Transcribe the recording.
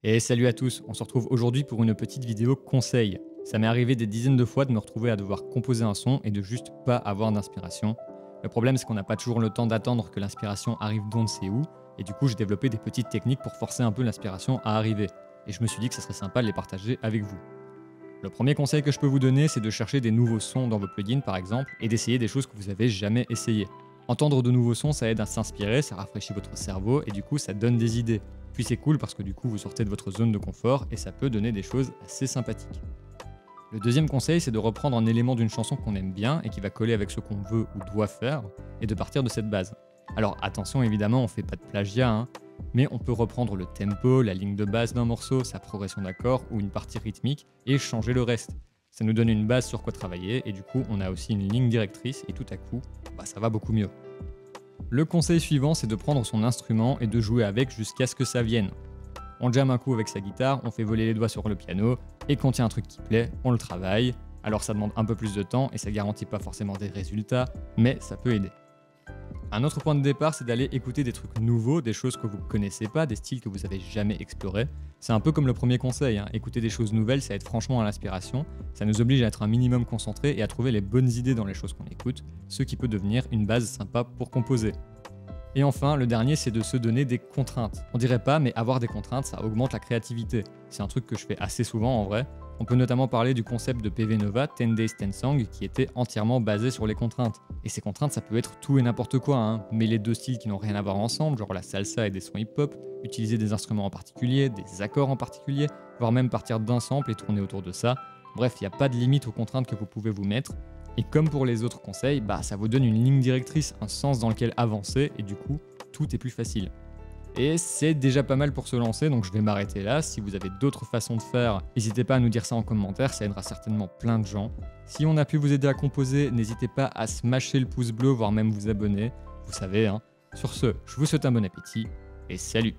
Et salut à tous, on se retrouve aujourd'hui pour une petite vidéo conseil. Ça m'est arrivé des dizaines de fois de me retrouver à devoir composer un son et de juste pas avoir d'inspiration. Le problème c'est qu'on n'a pas toujours le temps d'attendre que l'inspiration arrive d'on ne sait où, et du coup j'ai développé des petites techniques pour forcer un peu l'inspiration à arriver. Et je me suis dit que ça serait sympa de les partager avec vous. Le premier conseil que je peux vous donner, c'est de chercher des nouveaux sons dans vos plugins par exemple, et d'essayer des choses que vous avez jamais essayées. Entendre de nouveaux sons, ça aide à s'inspirer, ça rafraîchit votre cerveau et du coup ça donne des idées. Puis c'est cool parce que du coup vous sortez de votre zone de confort et ça peut donner des choses assez sympathiques. Le deuxième conseil, c'est de reprendre un élément d'une chanson qu'on aime bien et qui va coller avec ce qu'on veut ou doit faire et de partir de cette base. Alors attention, évidemment, on fait pas de plagiat, mais on peut reprendre le tempo, la ligne de base d'un morceau, sa progression d'accords ou une partie rythmique et changer le reste. Ça nous donne une base sur quoi travailler et du coup on a aussi une ligne directrice et tout à coup, ça va beaucoup mieux. Le conseil suivant, c'est de prendre son instrument et de jouer avec jusqu'à ce que ça vienne. On jamme un coup avec sa guitare, on fait voler les doigts sur le piano, et quand il y a un truc qui plaît, on le travaille. Alors ça demande un peu plus de temps et ça garantit pas forcément des résultats, mais ça peut aider. Un autre point de départ, c'est d'aller écouter des trucs nouveaux, des choses que vous connaissez pas, des styles que vous avez jamais explorés. C'est un peu comme le premier conseil, écouter des choses nouvelles, ça aide franchement à l'inspiration, ça nous oblige à être un minimum concentré et à trouver les bonnes idées dans les choses qu'on écoute, ce qui peut devenir une base sympa pour composer. Et enfin, le dernier, c'est de se donner des contraintes. On dirait pas, mais avoir des contraintes, ça augmente la créativité. C'est un truc que je fais assez souvent en vrai. On peut notamment parler du concept de PV Nova, 10 Days 10 Songs, qui était entièrement basé sur les contraintes. Et ces contraintes, ça peut être tout et n'importe quoi, mêler deux styles qui n'ont rien à voir ensemble, genre la salsa et des sons hip-hop, utiliser des instruments en particulier, des accords en particulier, voire même partir d'un sample et tourner autour de ça. Bref, il n'y a pas de limite aux contraintes que vous pouvez vous mettre. Et comme pour les autres conseils, ça vous donne une ligne directrice, un sens dans lequel avancer, et du coup, tout est plus facile. Et c'est déjà pas mal pour se lancer, donc je vais m'arrêter là. Si vous avez d'autres façons de faire, n'hésitez pas à nous dire ça en commentaire, ça aidera certainement plein de gens. Si on a pu vous aider à composer, n'hésitez pas à smasher le pouce bleu, voire même vous abonner, vous savez. Sur ce, je vous souhaite un bon appétit, et salut!